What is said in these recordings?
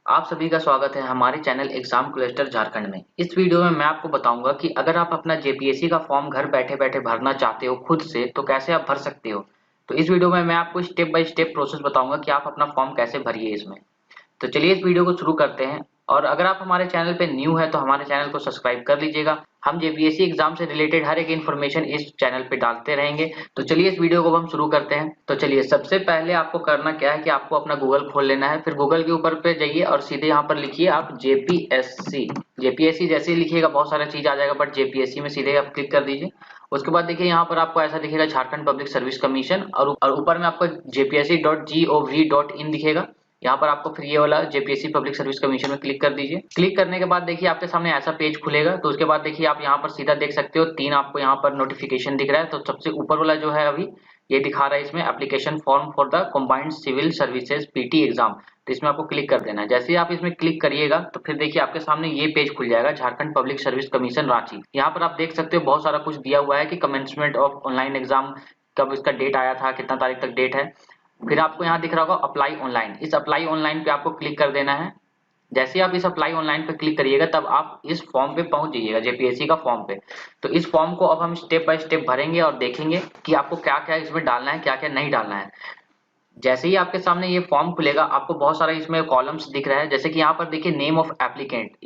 आप सभी का स्वागत है हमारे चैनल एग्जाम क्लस्टर झारखंड में। इस वीडियो में मैं आपको बताऊंगा कि अगर आप अपना जेपीएससी का फॉर्म घर बैठे बैठे भरना चाहते हो खुद से तो कैसे आप भर सकते हो। तो इस वीडियो में मैं आपको स्टेप बाय स्टेप प्रोसेस बताऊंगा कि आप अपना फॉर्म कैसे भरिए इसमें। तो चलिए इस वीडियो को शुरू करते हैं। और अगर आप हमारे चैनल पे न्यू है तो हमारे चैनल को सब्सक्राइब कर लीजिएगा। हम जेपीएससी एग्जाम से रिलेटेड हर एक इन्फॉर्मेशन इस चैनल पे डालते रहेंगे। तो चलिए इस वीडियो को हम शुरू करते हैं। तो चलिए सबसे पहले आपको करना क्या है कि आपको अपना गूगल खोल लेना है। फिर गूगल के ऊपर पे जाइए और सीधे यहाँ पर लिखिए आप जेपीएससी। जेपीएससी जैसे ही लिखिएगा बहुत सारा चीज आ जाएगा, बट जेपीएससी में सीधे आप क्लिक कर दीजिए। उसके बाद देखिए यहाँ पर आपको ऐसा दिखेगा झारखंड पब्लिक सर्विस कमीशन, और ऊपर में आपको jpsc.gov.in दिखेगा। यहाँ पर आपको फिर ये वाला जेपीएससी पब्लिक सर्विस कमीशन में क्लिक कर दीजिए। क्लिक करने के बाद देखिए आपके सामने ऐसा पेज खुलेगा। तो उसके बाद देखिए आप यहाँ पर सीधा देख सकते हो तीन आपको यहाँ पर नोटिफिकेशन दिख रहा है। तो सबसे ऊपर वाला जो है अभी ये दिखा रहा है, इसमें application form for the combined civil services PT exam. तो इसमें आपको क्लिक कर देना है। जैसे ही आप इसमें क्लिक करिएगा तो फिर देखिए आपके सामने ये पेज खुल जाएगा, Jharkhand public service commission Ranchi. यहाँ पर आप देख सकते हो बहुत सारा कुछ दिया हुआ है कि कमेंसमेंट ऑफ ऑनलाइन एग्जाम कब इसका डेट आया था, कितना तारीख तक डेट है। फिर आपको यहाँ दिख रहा होगा अप्लाई ऑनलाइन। इस अप्लाई ऑनलाइन पे आपको क्लिक कर देना है। जैसे ही आप इस अप्लाई ऑनलाइन पे क्लिक करिएगा तब आप इस फॉर्म पे पहुंच जाइएगा, जेपीएससी का फॉर्म पे। तो इस फॉर्म को अब हम स्टेप बाय स्टेप भरेंगे और देखेंगे कि आपको क्या क्या इसमें डालना है, क्या क्या नहीं डालना है। जैसे ही आपके सामने ये फॉर्म खुलेगा आपको बहुत सारा इसमें कॉलम्स दिख रहा है। जैसे कि यहाँ पर देखिए नेम ऑफ एप्लीकेंट।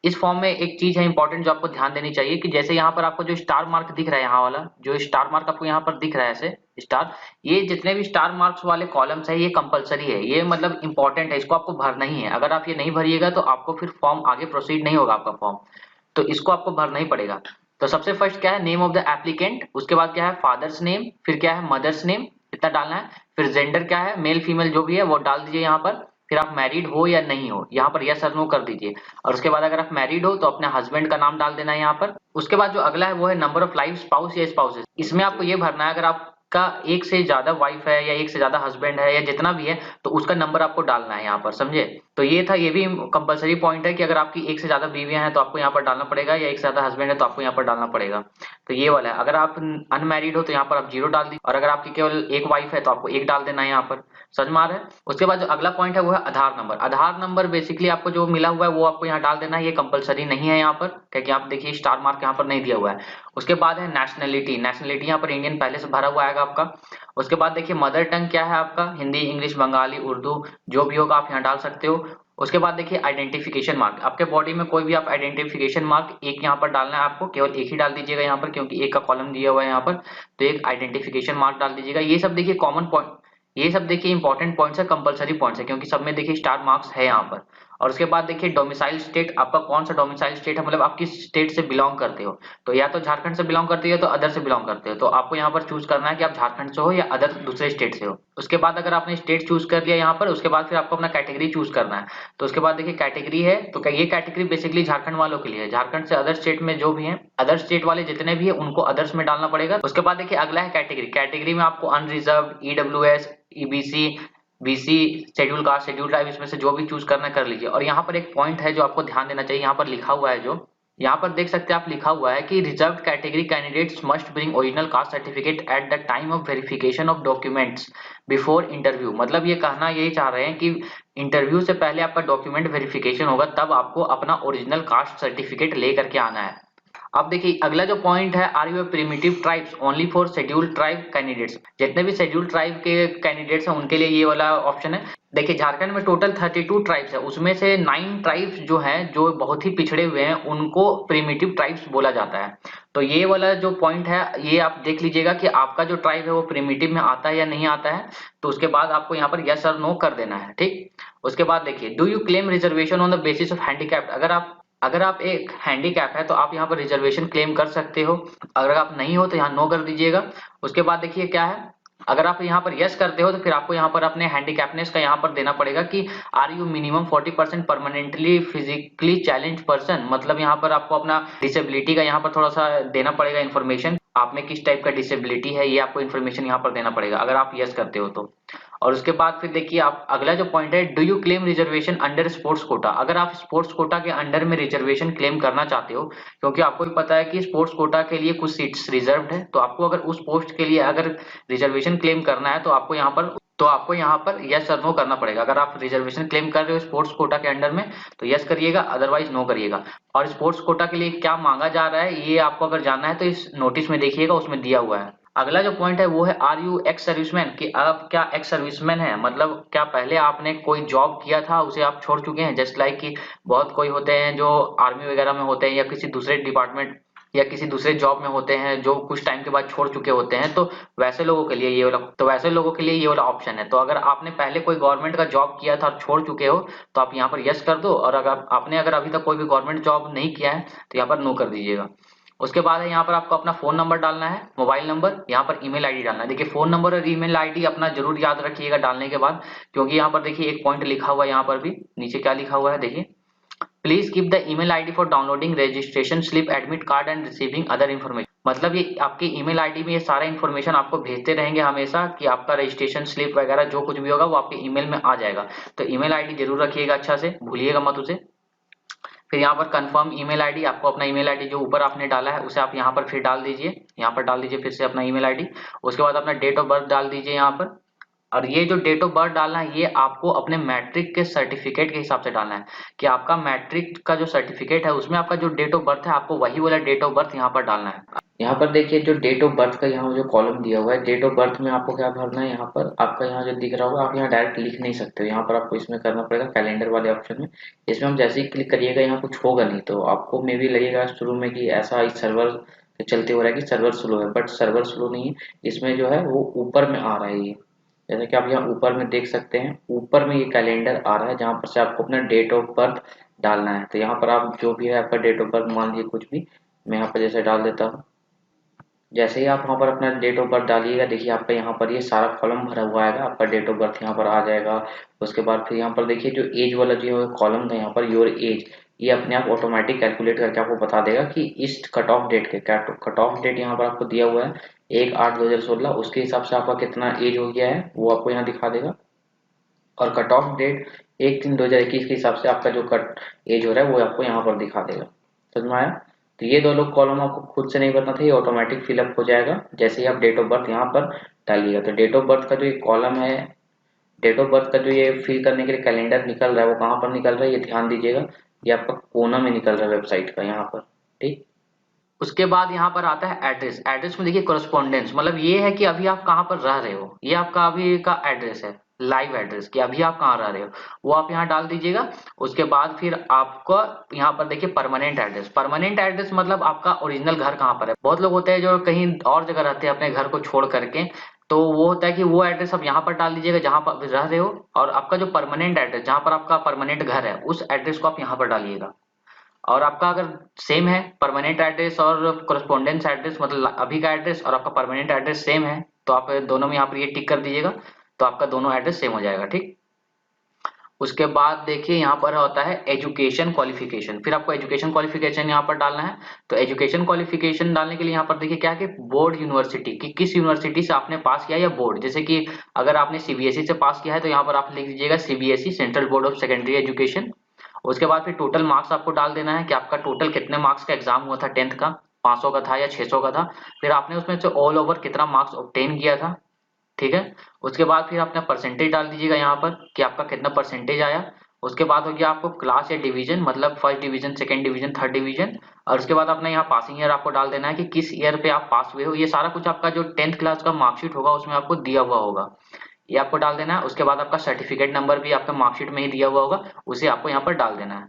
इस फॉर्म में एक चीज है इंपॉर्टेंट जो आपको ध्यान देनी चाहिए कि जैसे यहाँ पर आपको जो स्टार मार्क दिख रहा है, यहाँ वाला जो स्टार मार्क आपको यहाँ पर दिख रहा है ऐसे स्टार, ये जितने भी स्टार मार्क्स वाले कॉलम्स है ये कंपलसरी है, ये मतलब इंपॉर्टेंट है, इसको आपको भरना ही है। अगर आप ये नहीं भरिएगा तो आपको फिर फॉर्म आगे प्रोसीड नहीं होगा आपका फॉर्म। तो इसको आपको भरना ही पड़ेगा। तो सबसे फर्स्ट क्या है, नेम ऑफ द एप्लीकेंट। उसके बाद क्या है, फादर्स नेम। फिर क्या है, मदर्स नेम, इतना डालना है। फिर जेंडर क्या है, मेल फीमेल जो भी है वो डाल दीजिए यहाँ पर। फिर आप मैरिड हो या नहीं हो यहाँ पर यस और नो कर दीजिए। और उसके बाद अगर आप मैरिड हो तो अपने हस्बैंड का नाम डाल देना है यहाँ पर। उसके बाद जो अगला है वो है नंबर ऑफ लाइफ स्पाउस या स्पाउसेस। इसमें आपको ये भरना है अगर आपका एक से ज्यादा वाइफ है या एक से ज्यादा हस्बैंड है या जितना भी है तो उसका नंबर आपको डालना है यहाँ पर, समझे। तो ये था, ये भी कंपलसरी पॉइंट है कि अगर आपकी एक से ज्यादा बीवियां हैं तो आपको यहाँ पर डालना पड़ेगा, या एक से ज्यादा हस्बैंड है तो आपको यहाँ पर डालना पड़ेगा। तो ये वाला है। अगर आप अनमैरिड हो तो यहाँ पर आप 0 डाल दीजिए, और अगर आपकी केवल एक वाइफ है तो आपको 1 डाल देना है यहाँ पर। समझ में आ रहा है। उसके बाद जो अगला पॉइंट है वो है आधार नंबर। आधार नंबर बेसिकली आपको जो मिला हुआ है वो आपको यहाँ डाल देना है, ये कंपलसरी नहीं है यहाँ पर, क्योंकि आप देखिए स्टार मार्क यहाँ पर नहीं दिया हुआ है। उसके बाद है नेशनलिटी। नेशनलिटी यहाँ पर इंडियन पहले से भरा हुआ आएगा आपका। उसके बाद देखिए मदर टंग क्या है आपका, हिंदी, इंग्लिश, बंगाली, उर्दू, जो भी होगा आप यहाँ डाल सकते हो। उसके बाद देखिए आइडेंटिफिकेशन मार्क। आपके बॉडी में कोई भी आप आइडेंटिफिकेशन मार्क एक यहाँ पर डालना है आपको, केवल एक ही डाल दीजिएगा यहाँ पर, क्योंकि एक का कॉलम दिया हुआ है यहाँ पर। तो एक आइडेंटिफिकेशन मार्क डाल दीजिएगा। ये सब देखिए कॉमन पॉइंट, ये सब देखिए इंपॉर्टेंट पॉइंट्स है, कंपलसरी पॉइंट्स है, क्योंकि सब में देखिए स्टार मार्क्स है यहाँ पर। और उसके बाद देखिए डोमिसाइल स्टेट, आपका कौन सा डोमिसाइल स्टेट है, मतलब आप किस स्टेट से बिलोंग करते हो। तो या तो झारखंड से बिलोंग करते हो तो अदर से बिलोंग करते हो। तो आपको यहाँ पर चूज करना है कि आप झारखंड से हो या अदर दूसरे स्टेट से हो। उसके बाद अगर आपने स्टेट चूज कर लिया यहाँ पर, उसके बाद फिर आपको अपना कैटेगरी चूज करना है। तो उसके बाद देखिए कैटेगरी है, तो ये कैटेगरी बेसिकली झारखंड वालों के लिए है। झारखंड से अदर स्टेट में जो भी है, अदर स्टेट वाले जितने भी है उनको अदर्स में डालना पड़ेगा। उसके बाद देखिए अगला है कैटेगरी। कैटेगरी में आपको unreserved, EWS, EBC, BC, scheduled caste, scheduled tribe, इसमें से जो भी चूज करना कर लीजिए। और यहाँ पर एक पॉइंट है जो आपको ध्यान देना चाहिए, यहाँ पर लिखा हुआ है, जो यहाँ पर देख सकते हैं आप, लिखा हुआ है कि reserve category candidates must bring original caste certificate at the time of verification of documents before interview. मतलब ये कहना यही चाह रहे हैं कि इंटरव्यू से पहले आपका डॉक्यूमेंट वेरिफिकेशन होगा, तब आपको अपना ओरिजिनल कास्ट सर्टिफिकेट लेकर के आना है। अब देखिए अगला जो पॉइंट है, are you primitive tribes only for scheduled tribe candidates. जितने भी शेड्यूल्ड ट्राइब के कैंडिडेट्स हैं उनके लिए ये वाला ऑप्शन है। देखिए झारखंड में टोटल 32 ट्राइब्स है, उसमें से 9 ट्राइब्स जो हैं जो बहुत ही पिछड़े हुए हैं उनको प्रिमिटिव ट्राइब्स बोला जाता है। तो ये वाला जो पॉइंट है ये आप देख लीजिएगा कि आपका जो ट्राइब है वो प्रिमिटिव में आता है या नहीं आता है। तो उसके बाद आपको यहाँ पर यस और नो कर देना है, ठीक। उसके बाद देखिए do you claim reservation on the basis of handicapped. अगर आप एक हैंडीकैप है तो आप यहाँ पर रिजर्वेशन क्लेम कर सकते हो। अगर आप नहीं हो तो यहाँ नो कर दीजिएगा। उसके बाद देखिए क्या है, अगर आप यहाँ पर यस करते हो तो फिर आपको यहाँ पर अपने हैंडीकैपनेस का यहाँ पर देना पड़ेगा कि are you minimum 40% permanently physically challenge person. मतलब यहाँ पर आपको अपना डिसेबिलिटी का यहाँ पर थोड़ा सा देना पड़ेगा इन्फॉर्मेशन, आप में किस टाइप का डिसेबिलिटी है ये आपको इन्फॉर्मेशन यहाँ पर देना पड़ेगा अगर आप यस करते हो तो। और उसके बाद फिर देखिए आप अगला जो पॉइंट है, do you claim reservation under sports quota. अगर आप स्पोर्ट्स कोटा के अंडर में रिजर्वेशन क्लेम करना चाहते हो, क्योंकि आपको भी पता है कि स्पोर्ट्स कोटा के लिए कुछ सीट्स रिजर्व्ड है, तो आपको अगर उस पोस्ट के लिए अगर रिजर्वेशन क्लेम करना है तो आपको यहाँ पर तो आपको यहाँ पर यस और नो करना पड़ेगा। अगर आप रिजर्वेशन क्लेम कर रहे हो स्पोर्ट्स कोटा के अंडर में तो यस करिएगा, अदरवाइज नो करिएगा। और स्पोर्ट्स कोटा के लिए क्या मांगा जा रहा है ये आपको अगर जानना है तो इस नोटिस में देखिएगा, उसमें दिया हुआ है। अगला जो पॉइंट है वो है आर यू एक्स सर्विसमैन, कि आप क्या एक्स सर्विसमैन है, मतलब क्या पहले आपने कोई जॉब किया था उसे आप छोड़ चुके हैं। जस्ट लाइक कि बहुत कोई होते हैं जो आर्मी वगैरह में होते हैं या किसी दूसरे डिपार्टमेंट या किसी दूसरे जॉब में होते हैं जो कुछ टाइम के बाद छोड़ चुके होते हैं, तो वैसे लोगों के लिए ये वाला ऑप्शन है। तो अगर आपने पहले कोई गवर्नमेंट का जॉब किया था और छोड़ चुके हो तो आप यहाँ पर यस कर दो, और अगर आपने अभी तक कोई भी गवर्नमेंट जॉब नहीं किया है तो यहाँ पर नो कर दीजिएगा। उसके बाद है यहाँ पर आपको अपना फोन नंबर डालना है, मोबाइल नंबर, यहाँ पर ईमेल आईडी डालना है। देखिए फोन नंबर और ईमेल आईडी अपना जरूर याद रखिएगा डालने के बाद, क्योंकि यहाँ पर देखिए एक पॉइंट लिखा हुआ है, यहाँ पर भी नीचे क्या लिखा हुआ है देखिए, please keep the email ID for downloading registration slip admit card and receiving other information. मतलब ये आपके ईमेल आईडी में ये सारा इन्फॉर्मेशन आपको भेजते रहेंगे हमेशा, कि आपका रजिस्ट्रेशन स्लिप वगैरह जो कुछ भी होगा वो आपके ईमेल में आ जाएगा। तो ईमेल आईडी जरूर रखिएगा, अच्छा से भूलिएगा मत उसे। फिर यहाँ पर कंफर्म ईमेल आईडी, आपको अपना ईमेल आईडी जो ऊपर आपने डाला है उसे आप यहाँ पर फिर डाल दीजिए, यहाँ पर डाल दीजिए फिर से अपना ईमेल आईडी। उसके बाद अपना डेट ऑफ बर्थ डाल दीजिए यहाँ पर। और ये जो डेट ऑफ बर्थ डालना है ये आपको अपने मैट्रिक के सर्टिफिकेट के हिसाब से डालना है, कि आपका मैट्रिक का जो सर्टिफिकेट है उसमें आपका जो डेट ऑफ बर्थ है आपको वही वाला डेट ऑफ बर्थ यहाँ पर डालना है। यहाँ पर देखिए जो डेट ऑफ बर्थ का यहाँ जो कॉलम दिया हुआ है, डेट ऑफ बर्थ में आपको क्या भरना है, यहाँ पर आपका यहाँ जो दिख रहा होगा आप यहाँ डायरेक्ट लिख नहीं सकते हो, यहाँ पर आपको इसमें करना पड़ेगा कैलेंडर वाले ऑप्शन में। इसमें हम जैसे ही क्लिक करिएगा यहाँ कुछ होगा नहीं, तो आपको मे भी लगेगा शुरू में कि ऐसा इस सर्वर के चलते हो रहा है कि सर्वर स्लो है, बट सर्वर स्लो नहीं है, इसमें जो है वो ऊपर में आ रहा है। ये जैसे कि आप यहाँ ऊपर में देख सकते हैं, ऊपर में ये कैलेंडर आ रहा है जहाँ पर से आपको अपना डेट ऑफ बर्थ डालना है। तो यहाँ पर आप जो भी है आपका डेट ऑफ बर्थ मान लीजिए कुछ भी, मैं यहाँ पर जैसे डाल देता हूँ। जैसे ही आप वहाँ पर अपना डेट ऑफ बर्थ डालिएगा देखिए आपका यहाँ पर ये सारा कॉलम भरा हुआ आएगा, आपका डेट ऑफ बर्थ यहाँ पर आ जाएगा। उसके बाद फिर यहाँ पर देखिए जो एज वाला जो कॉलम था यहाँ पर योर एज, ये अपने आप ऑटोमेटिक कैलकुलेट करके आपको बता देगा कि इस कट ऑफ डेट के कट ऑफ डेट यहाँ पर आपको दिया हुआ है 1/8/2016, उसके हिसाब से आपका कितना एज हो गया है वो आपको यहाँ दिखा देगा। और कट ऑफ डेट 1/3/2021 के हिसाब से आपका जो कट एज हो रहा है वो आपको यहाँ पर दिखा देगा। समझ में आया? तो ये दोनों कॉलम आपको खुद से नहीं भरना था, ये ऑटोमेटिक फिलअप हो जाएगा जैसे ही आप डेट ऑफ बर्थ यहाँ पर डालिएगा। तो डेट ऑफ बर्थ का जो ये कॉलम है, डेट ऑफ बर्थ का जो ये फिल करने के लिए कैलेंडर निकल रहा है वो कहाँ पर निकल रहा है ये ध्यान दीजिएगा, ये आपका कोना में निकल रहा है वेबसाइट का यहाँ पर। ठीक, उसके बाद यहाँ पर आता है एड्रेस। एड्रेस में देखिए कोरस्पोंडेंस, मतलब ये है कि अभी आप कहाँ पर रह रहे हो, ये आपका अभी का एड्रेस है, लाइव एड्रेस, कि अभी आप कहाँ रह रहे हो वो आप यहाँ डाल दीजिएगा। उसके बाद फिर आपको यहाँ पर देखिए परमानेंट एड्रेस। परमानेंट एड्रेस मतलब आपका ओरिजिनल घर कहाँ पर है। बहुत लोग होते हैं जो कहीं और जगह रहते हैं अपने घर को छोड़ करके, तो वो होता है कि वो एड्रेस आप यहाँ पर डाल दीजिएगा जहाँ पर रह रहे हो, और आपका जो परमानेंट एड्रेस जहाँ पर आपका परमानेंट घर है उस एड्रेस को आप यहाँ पर डालिएगा। और आपका अगर सेम है परमानेंट एड्रेस और कोरस्पोंडेंस एड्रेस, मतलब अभी का एड्रेस और आपका परमानेंट एड्रेस सेम है, तो आप दोनों में यहाँ पर ये टिक कर दीजिएगा, तो आपका दोनों एड्रेस सेम हो जाएगा। ठीक, उसके बाद देखिए यहाँ पर होता है एजुकेशन क्वालिफिकेशन। फिर आपको एजुकेशन क्वालिफिकेशन यहाँ पर डालना है। तो एजुकेशन क्वालिफिकेशन डालने के लिए यहाँ पर देखिए क्या है कि बोर्ड यूनिवर्सिटी, कि किस यूनिवर्सिटी से आपने पास किया या बोर्ड। जैसे कि अगर आपने सीबीएसई से पास किया है तो यहाँ पर आप लिख दीजिएगा CBSE, central board of secondary education. उसके बाद फिर टोटल मार्क्स आपको डाल देना है कि आपका टोटल कितने मार्क्स का एग्जाम हुआ था, 10th का 500 का था या 600 का था। फिर आपने उसमें से ऑल ओवर कितना मार्क्स ऑब्टेन किया था। ठीक है, उसके बाद फिर अपना परसेंटेज डाल दीजिएगा यहाँ पर कि आपका कितना परसेंटेज आया। उसके बाद हो गया आपको क्लास या डिवीजन, मतलब first division, second division, third division. और उसके बाद अपना यहाँ पासिंग ईयर आपको डाल देना है कि किस ईयर पे आप पास हुए हो। ये सारा कुछ आपका जो 10th क्लास का मार्कशीट होगा उसमें आपको दिया हुआ होगा, ये आपको डाल देना है। उसके बाद आपका सर्टिफिकेट नंबर भी आपका मार्कशीट में ही दिया हुआ होगा, उसे आपको यहाँ पर डाल देना है।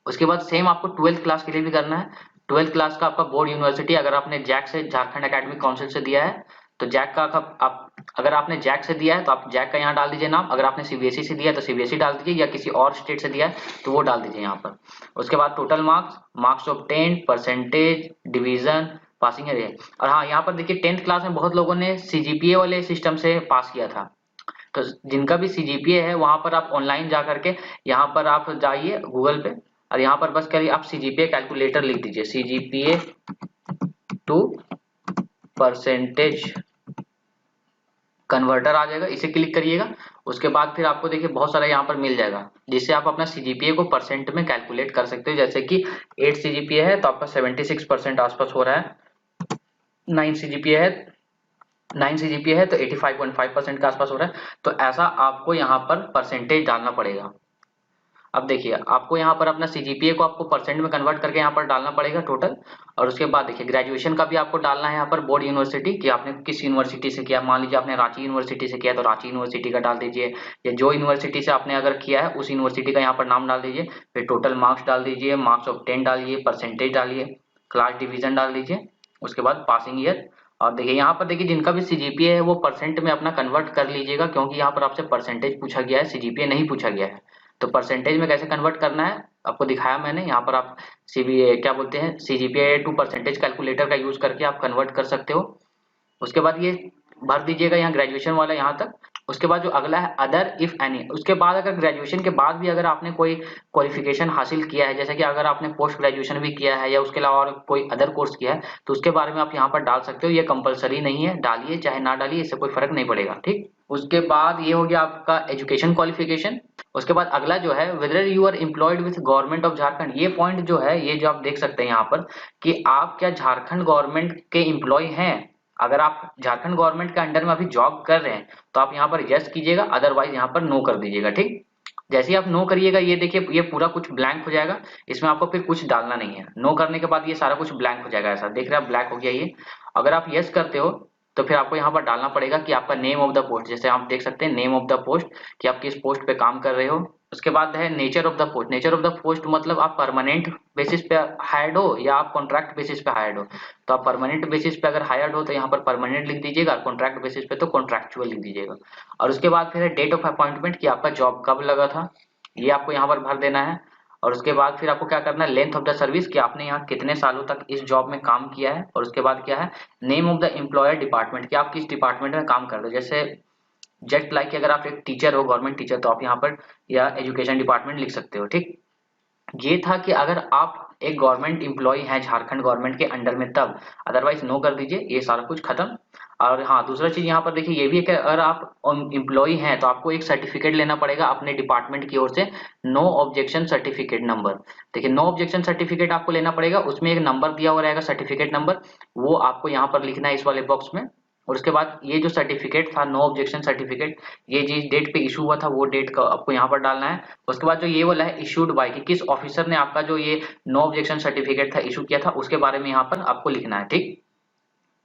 उसके बाद सेम आपको 12th क्लास के लिए भी करना है। 12th क्लास का आपका बोर्ड यूनिवर्सिटी, अगर आपने जैक से, झारखंड एकेडमिक काउंसिल से दिया है तो जैक का आप अगर आपने जैक से दिया है तो आप जैक का यहाँ डाल दीजिए नाम। अगर आपने सीबीएसई से दिया है तो सीबीएसई डाल दीजिए, या किसी और स्टेट से दिया है तो वो डाल दीजिए यहाँ पर। उसके बाद total marks, marks obtain, percentage, division, passing year. और हाँ, यहाँ पर देखिए 10th क्लास में बहुत लोगों ने सीजीपीए वाले सिस्टम से पास किया था, तो जिनका भी सीजीपीए है वहां पर आप ऑनलाइन जा करके यहाँ पर आप जाइए गूगल पे, और यहाँ पर बस करिए आप सीजीपीए कैलकुलेटर लिख दीजिए, सीजीपीए टू परसेंटेज कन्वर्टर आ जाएगा, इसे क्लिक करिएगा। उसके बाद फिर आपको देखिए बहुत सारा यहाँ पर मिल जाएगा जिससे आप अपना सीजीपीए को परसेंट में कैलकुलेट कर सकते हो। जैसे कि 8 सीजीपीए है तो आपका 76% आसपास हो रहा है, 9 सीजीपीए है 9 CGPA है तो 85.5% के आसपास हो रहा है, तो ऐसा आपको यहाँ पर परसेंटेज डालना पड़ेगा। अब देखिए आपको यहाँ पर अपना सीजीपीए को आपको परसेंट में कन्वर्ट करके यहाँ पर डालना पड़ेगा टोटल। और उसके बाद देखिए ग्रेजुएशन का भी आपको डालना है यहाँ पर बोर्ड यूनिवर्सिटी कि आपने किस यूनिवर्सिटी से किया। मान लीजिए आपने रांची यूनिवर्सिटी से किया तो रांची यूनिवर्सिटी का डाल दीजिए, या जो यूनिवर्सिटी से आपने अगर किया है उस यूनिवर्सिटी का यहाँ पर नाम डाल दीजिए। फिर टोटल मार्क्स डाल दीजिए, मार्क्स ऑफ 10 डालिए, परसेंटेज डालिए, क्लास डिवीजन डाल दीजिए, उसके बाद पासिंग ईयर। और देखिए यहाँ पर देखिए जिनका भी सीजीपीए है वो परसेंट में अपना कन्वर्ट कर लीजिएगा, क्योंकि यहाँ पर आपसे परसेंटेज पूछा गया है, सीजीपीए नहीं पूछा गया है। तो परसेंटेज में कैसे कन्वर्ट करना है आपको दिखाया मैंने। यहाँ पर आप सीबीए क्या बोलते हैं सीजीपीए टू परसेंटेज कैलकुलेटर का यूज करके आप कन्वर्ट कर सकते हो। उसके बाद ये भर दीजिएगा यहाँ ग्रेजुएशन वाला यहाँ तक। उसके बाद जो अगला है अदर इफ एनी, उसके बाद अगर ग्रेजुएशन के बाद भी अगर आपने कोई क्वालिफिकेशन हासिल किया है, जैसे कि अगर आपने पोस्ट ग्रेजुएशन भी किया है या उसके अलावा और कोई अदर कोर्स किया है, तो उसके बारे में आप यहाँ पर डाल सकते हो। ये कंपलसरी नहीं है, डालिए चाहे ना डालिए, इससे कोई फर्क नहीं पड़ेगा। ठीक, उसके बाद ये हो गया आपका एजुकेशन क्वालिफिकेशन। उसके बाद अगला जो है whether you are employed with government of Jharkhand, ये पॉइंट जो है ये जो आप देख सकते हैं यहाँ पर कि आप क्या झारखंड गवर्नमेंट के एम्प्लॉय हैं। अगर आप झारखंड गवर्नमेंट के अंडर में अभी जॉब कर रहे हैं तो आप यहाँ पर यस कीजिएगा, अदरवाइज यहाँ पर नो कर दीजिएगा। ठीक, जैसे ही आप नो करिएगा ये देखिए ये पूरा कुछ ब्लैंक हो जाएगा, इसमें आपको फिर कुछ डालना नहीं है। नो करने के बाद ये सारा कुछ ब्लैंक हो जाएगा, ऐसा देख रहे हैं ब्लैक हो गया ये। अगर आप यस करते हो तो फिर आपको यहाँ पर डालना पड़ेगा कि आपका नेम ऑफ द पोस्ट, जैसे आप देख सकते हैं नेम ऑफ द पोस्ट कि आप किस पोस्ट पे काम कर रहे हो। उसके बाद है nature of the post. Nature of the post मतलब आप परमानेंट बेसिस पे हायर्ड हो या आप कॉन्ट्रैक्ट बेसिस पे हायर्ड हो। तो आप परमानेंट बेसिस पे अगर हायर्ड हो तो यहाँ पर परमानेंट लिख दीजिएगा, कॉन्ट्रैक्ट बेसिस पे तो कॉन्ट्रैक्चुअल लिख दीजिएगा। और उसके बाद फिर है डेट ऑफ अपॉइंटमेंट कि आपका जॉब कब लगा था, ये आपको यहाँ पर भर देना है। और उसके बाद फिर आपको क्या करना है लेंथ ऑफ द सर्विस कि आपने यहाँ कितने सालों तक इस जॉब में काम किया है। और उसके बाद क्या है name of the employer department कि आप किस डिपार्टमेंट में काम कर रहे हो। जैसे जस्ट लाइक अगर आप एक टीचर हो गवर्नमेंट टीचर तो आप यहाँ पर या एजुकेशन डिपार्टमेंट लिख सकते हो। ठीक, ये था कि अगर आप एक गवर्नमेंट एम्प्लॉय हैं झारखंड गवर्नमेंट के अंडर में तब, अदरवाइज नो कर दीजिए, ये सारा कुछ खत्म। और हाँ दूसरा चीज यहाँ पर देखिए ये भी है कि अगर आप एम्प्लॉय हैं तो आपको एक सर्टिफिकेट लेना पड़ेगा अपने डिपार्टमेंट की ओर से, नो ऑब्जेक्शन सर्टिफिकेट नंबर। देखिए नो ऑब्जेक्शन सर्टिफिकेट आपको लेना पड़ेगा, उसमें एक नंबर दिया हुआ रहेगा सर्टिफिकेट नंबर, वो आपको यहाँ पर लिखना है इस वाले बॉक्स में। और उसके बाद ये जो सर्टिफिकेट था नो ऑब्जेक्शन सर्टिफिकेट, ये जिस डेट पे इशू हुआ था वो डेट का आपको यहाँ पर डालना है। उसके बाद जो ये वाला है इशूड बाय कि किस ऑफिसर ने आपका जो ये नो ऑब्जेक्शन सर्टिफिकेट था इशू किया था उसके बारे में यहाँ पर आपको लिखना है। ठीक,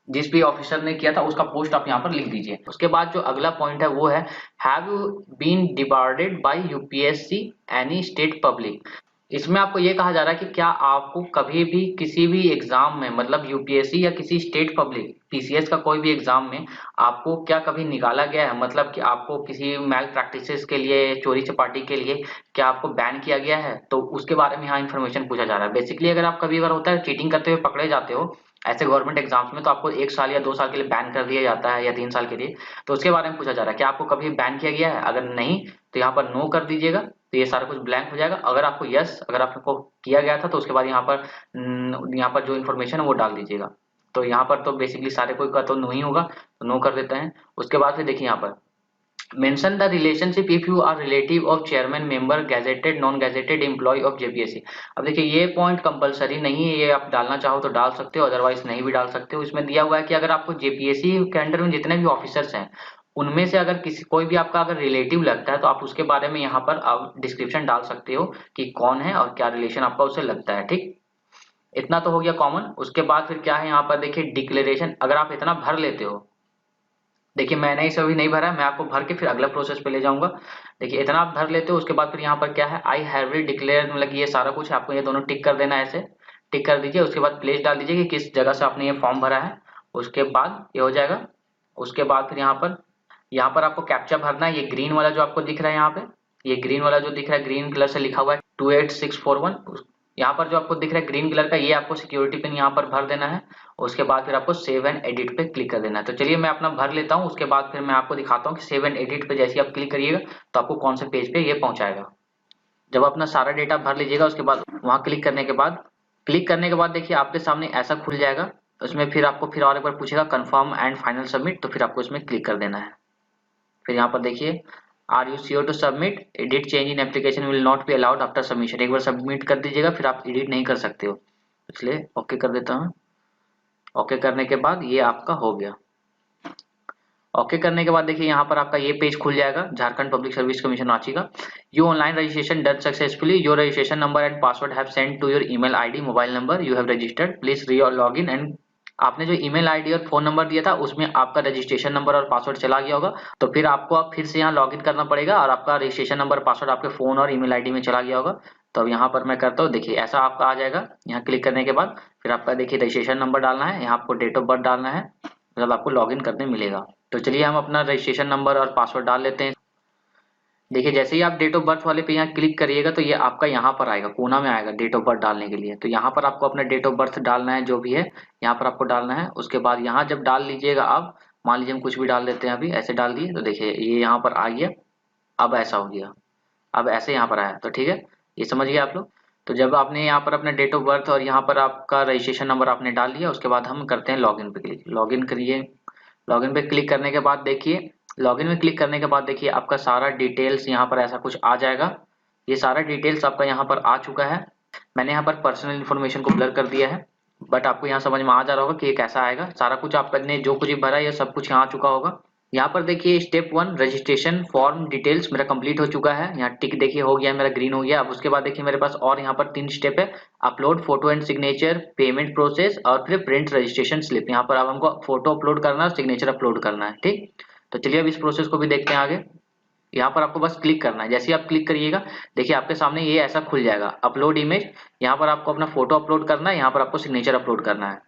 जिस भी ऑफिसर ने किया था उसका पोस्ट आप यहाँ पर लिख दीजिए। उसके बाद जो अगला पॉइंट है वो है have you been debarred by UPSC any state public. इसमें आपको ये कहा जा रहा है कि क्या आपको कभी भी किसी भी एग्जाम में मतलब यूपीएससी या किसी स्टेट पब्लिक पीसीएस का कोई भी एग्जाम में आपको क्या कभी निकाला गया है, मतलब कि आपको किसी मैल प्रैक्टिसेस के लिए चोरी चपाटी के लिए क्या आपको बैन किया गया है, तो उसके बारे में यहाँ इन्फॉर्मेशन पूछा जा रहा है। बेसिकली अगर आप कभी बार होता है चीटिंग करते हुए पकड़े जाते हो ऐसे गवर्नमेंट एग्जाम्स में तो आपको 1 साल या 2 साल के लिए बैन कर दिया जाता है या 3 साल के लिए, तो उसके बारे में पूछा जा रहा है कि आपको कभी बैन किया गया है। अगर नहीं तो यहाँ पर नो कर दीजिएगा, तो ये सारा कुछ ब्लैंक हो जाएगा। अगर आपको यस अगर आपको किया गया था तो उसके बाद यहाँ पर जो इन्फॉर्मेशन है वो डाल दीजिएगा। तो यहाँ पर तो बेसिकली सारे कोई का तो नो ही होगा, तो नो कर देते हैं। उसके बाद फिर देखिए यहाँ पर mention the relationship if you are relative of chairman member gazetted non gazetted employ of JPSC. अब देखिए ये पॉइंट कंपलसरी नहीं है, ये आप डालना चाहो तो डाल सकते हो, अदरवाइज नहीं भी डाल सकते हो। इसमें दिया हुआ है कि अगर आपको जेपीएससी के अंडर में जितने भी ऑफिसर्स हैं उनमें से अगर किसी कोई भी आपका अगर रिलेटिव लगता है तो आप उसके बारे में यहाँ पर आप डिस्क्रिप्शन डाल सकते हो कि कौन है और क्या रिलेशन आपका उससे लगता है। ठीक, इतना तो हो गया कॉमन। उसके बाद फिर क्या है यहाँ पर देखिए डिक्लेरेशन, अगर आप इतना भर लेते हो, देखिए मैंने इसे अभी नहीं भरा, मैं आपको भर के फिर अगला प्रोसेस पे ले जाऊंगा। देखिए इतना आप भर लेते हो उसके बाद फिर यहाँ पर क्या है आई हैव डिक्लेयर, मतलब ये सारा कुछ आपको ये दोनों टिक कर देना है, ऐसे टिक कर दीजिए। उसके बाद प्लेस डाल दीजिए कि किस जगह से आपने ये फॉर्म भरा है, उसके बाद ये हो जाएगा। उसके बाद फिर यहाँ पर आपको कैप्चा भरना है, ये ग्रीन वाला जो आपको दिख रहा है यहाँ पे, ये ग्रीन वाला जो दिख रहा है ग्रीन कलर से लिखा हुआ है 28641, यहाँ पर जो आपको दिख रहा है ग्रीन कलर का ये आपको सिक्योरिटी पिन यहाँ पर भर देना है। उसके बाद फिर आपको सेव एंड एडिट पे क्लिक कर देना है। तो चलिए मैं अपना भर लेता हूँ, उसके बाद फिर मैं आपको दिखाता हूँ कि सेव एंड एडिट पे जैसे आप क्लिक करिएगा तो आपको कौन से पेज पे ये पहुंचाएगा। जब अपना सारा डेटा भर लीजिएगा उसके बाद वहां क्लिक करने के बाद देखिए आपके सामने ऐसा खुल जाएगा। उसमें फिर आपको फिर और एक बार पूछेगा कंफर्म एंड फाइनल सबमिट, तो फिर आपको इसमें क्लिक कर देना है। फिर यहाँ पर देखिए are you sure to submit, edit change in application will not be allowed after submission, एक बार सबमिट कर दीजिएगा फिर आप एडिट नहीं कर सकते हो, इसलिए ओके कर देता हूँ। ओके करने के बाद ये आपका हो गया। ओके करने के बाद देखिए यहाँ पर आपका ये पेज खुल जाएगा, Jharkhand public service commission Ranchi का। You online registration done successfully, your registration number and password have send to your email ID mobile number you have registered, please re log in and आपने जो ईमेल आईडी और phone number दिया था उसमें आपका registration number और password चला गया होगा, तो फिर आपको अब फिर से यहाँ लॉग इन करना पड़ेगा और आपका रजिस्ट्रेशन नंबर पासवर्ड आपके फोन और ईमेल आईडी में चला गया होगा। तो अब यहाँ पर मैं करता हूँ, देखिए ऐसा आपका आ जाएगा। यहाँ क्लिक करने के बाद फिर आपका देखिए रजिस्ट्रेशन नंबर डालना है, यहाँ आपको डेट ऑफ बर्थ डालना है, मतलब आपको लॉग इन करने मिलेगा। तो चलिए हम अपना रजिस्ट्रेशन नंबर और पासवर्ड डाल लेते हैं। देखिए जैसे ही आप डेट ऑफ बर्थ वाले पे यहाँ क्लिक करिएगा तो ये आपका यहाँ पर आएगा, कोना में आएगा डेट ऑफ बर्थ डालने के लिए। तो यहाँ पर आपको अपना डेट ऑफ बर्थ डालना है, जो भी है यहाँ पर आपको डालना है। उसके बाद यहाँ जब डाल लीजिएगा आप, मान लीजिए हम कुछ भी डाल देते हैं, अभी ऐसे डाल दिए तो देखिए ये यहाँ पर आ गया। अब ऐसा हो गया, अब ऐसे यहाँ पर आया, तो ठीक है, ये समझ गए आप लोग। तो जब आपने यहाँ पर अपना डेट ऑफ बर्थ और यहाँ पर आपका रजिस्ट्रेशन नंबर आपने डाल दिया, उसके बाद हम करते हैं लॉगिन पे क्लिक। लॉगिन करिए। लॉगिन पे क्लिक करने के बाद देखिए, लॉगिन में क्लिक करने के बाद देखिए आपका सारा डिटेल्स यहाँ पर ऐसा कुछ आ जाएगा। ये सारा डिटेल्स आपका यहाँ पर आ चुका है। मैंने यहाँ पर पर्सनल इन्फॉर्मेशन को ब्लर कर दिया है, बट आपको यहाँ समझ में आ जा रहा होगा कि ये कैसा आएगा। सारा कुछ आपने जो कुछ भी भरा ये सब कुछ यहाँ आ चुका होगा। यहाँ पर देखिए स्टेप 1 रजिस्ट्रेशन फॉर्म डिटेल्स मेरा कंप्लीट हो चुका है। यहाँ टिक देखिए हो गया, मेरा ग्रीन हो गया। अब उसके बाद देखिए मेरे पास और यहाँ पर 3 स्टेप है, upload photo and signature, payment process और फिर प्रिंट रजिस्ट्रेशन स्लिप। यहाँ पर अब हमको फोटो अपलोड करना है और सिग्नेचर अपलोड करना है, ठीक। तो चलिए अब इस प्रोसेस को भी देखते हैं आगे। यहाँ पर आपको बस क्लिक करना है। जैसे ही आप क्लिक करिएगा देखिए आपके सामने ये ऐसा खुल जाएगा, अपलोड इमेज। यहाँ पर आपको अपना फोटो अपलोड करना है, यहाँ पर आपको सिग्नेचर अपलोड करना है।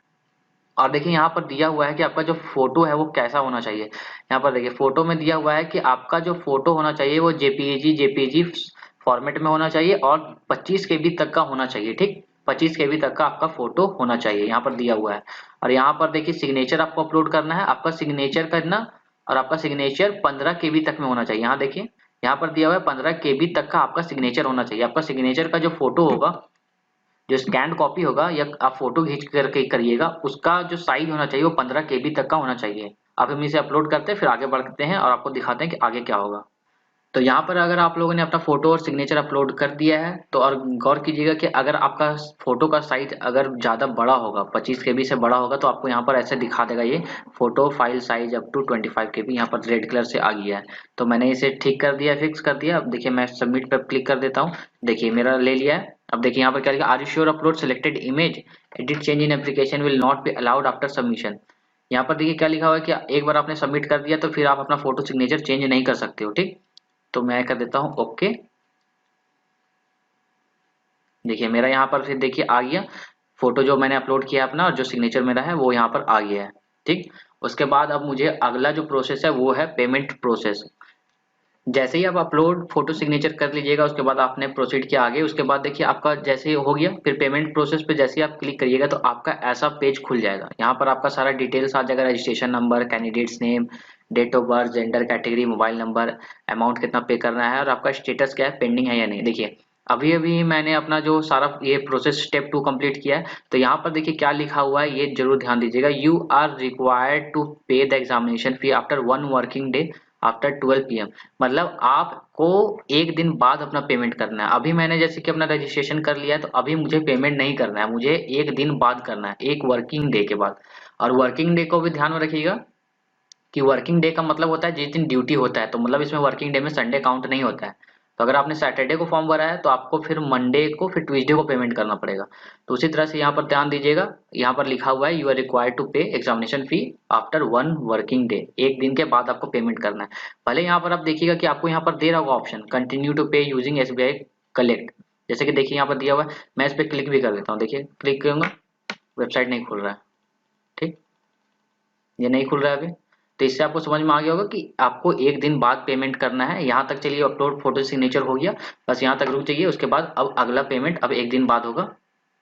और देखिए यहाँ पर दिया हुआ है कि आपका जो फोटो है वो कैसा होना चाहिए। यहाँ पर देखिए फोटो में दिया हुआ है कि आपका जो फोटो होना चाहिए वो जेपीईजी फॉर्मेट में होना चाहिए और 25 केबी तक का होना चाहिए, ठीक। 25 केबी तक का आपका फोटो होना चाहिए, यहाँ पर दिया हुआ है। और यहाँ पर देखिए सिग्नेचर आपको अपलोड करना है, आपका सिग्नेचर करना, और आपका सिग्नेचर 15 केबी तक में होना चाहिए। यहाँ देखिए यहाँ पर दिया हुआ है 15 केबी तक का आपका सिग्नेचर होना चाहिए। आपका सिग्नेचर का जो फोटो होगा, जो स्कैन कॉपी होगा या आप फोटो खींच करके करिएगा, उसका जो साइज होना चाहिए वो 15 केबी तक का होना चाहिए। अब हम इसे अपलोड करते हैं, फिर आगे बढ़ते हैं और आपको दिखाते हैं कि आगे क्या होगा। तो यहाँ पर अगर आप लोगों ने अपना फोटो और सिग्नेचर अपलोड कर दिया है तो और गौर कीजिएगा कि अगर आपका फोटो का साइज अगर ज़्यादा बड़ा होगा, 25 केबी से बड़ा होगा, तो आपको यहाँ पर ऐसे दिखा देगा ये photo file size up to 25 KB, यहाँ पर रेड कलर से आ गया है। तो मैंने इसे ठीक कर दिया, फिक्स कर दिया। अब देखिए मैं सबमिट पर क्लिक कर देता हूँ, देखिए मेरा ले लिया है। अब देखिए यहाँ पर क्या लिखा, are you sure upload selected image, edit change in application will not be allowed after submission. यहाँ पर देखिए क्या लिखा हुआ है कि एक बार आपने सबमिट कर दिया तो फिर आप अपना फोटो सिग्नेचर चेंज नहीं कर सकते हो, ठीक। तो मैं कर देता हूं ओके। देखिए मेरा यहाँ पर फिर देखिए आ गया फोटो जो मैंने अपलोड किया अपना, और जो सिग्नेचर मेरा है वो यहाँ पर आ गया है, ठीक। उसके बाद अब मुझे अगला जो प्रोसेस है वो है पेमेंट प्रोसेस। जैसे ही आप अपलोड फोटो सिग्नेचर कर लीजिएगा उसके बाद आपने प्रोसीड किया आगे, उसके बाद देखिए आपका जैसे ही हो गया फिर पेमेंट प्रोसेस पे जैसे ही आप क्लिक करिएगा तो आपका ऐसा पेज खुल जाएगा। यहाँ पर आपका सारा डिटेल्स आ जाएगा, registration number, candidates name, date of birth, gender category, mobile number, amount कितना पे करना है और आपका स्टेटस क्या है, पेंडिंग है या नहीं। देखिए अभी अभी मैंने अपना जो सारा ये प्रोसेस स्टेप 2 कंप्लीट किया है। तो यहाँ पर देखिए क्या लिखा हुआ है ये जरूर ध्यान दीजिएगा, यू आर रिक्वायर्ड टू पे the examination fee after 1 working day after 12 PM। मतलब आपको एक दिन बाद अपना पेमेंट करना है। अभी मैंने जैसे कि अपना रजिस्ट्रेशन कर लिया है तो अभी मुझे पेमेंट नहीं करना है, मुझे एक दिन बाद करना है, एक वर्किंग डे के बाद। और वर्किंग डे को भी ध्यान में रखिएगा कि वर्किंग डे का मतलब होता है जिस दिन ड्यूटी होता है, तो मतलब इसमें वर्किंग डे में संडे काउंट नहीं होता है। तो अगर आपने सैटरडे को फॉर्म भरा है तो आपको फिर मंडे को फिर ट्यूसडे को पेमेंट करना पड़ेगा। तो उसी तरह से यहाँ पर ध्यान दीजिएगा, यहाँ पर लिखा हुआ है यू आर रिक्वायर्ड टू पे एग्जामिनेशन फी आफ्टर 1 वर्किंग डे, एक दिन के बाद आपको पेमेंट करना है। भले यहाँ पर आप देखिएगा कि आपको यहाँ पर दे रहा होगा ऑप्शन कंटिन्यू टू पे यूजिंग SBI कलेक्ट, जैसे कि देखिए यहाँ पर दिया हुआ है। मैं इस पर क्लिक भी कर देता हूँ, देखिए क्लिक करूंगा वेबसाइट नहीं खुल रहा है, ठीक, ये नहीं खुल रहा है अभी। तो इससे आपको समझ में आ गया होगा कि आपको एक दिन बाद पेमेंट करना है। यहाँ तक चलिए अपलोड फोटो सिग्नेचर हो गया, बस यहाँ तक रुक जाइए। उसके बाद अब अगला पेमेंट अब एक दिन बाद होगा।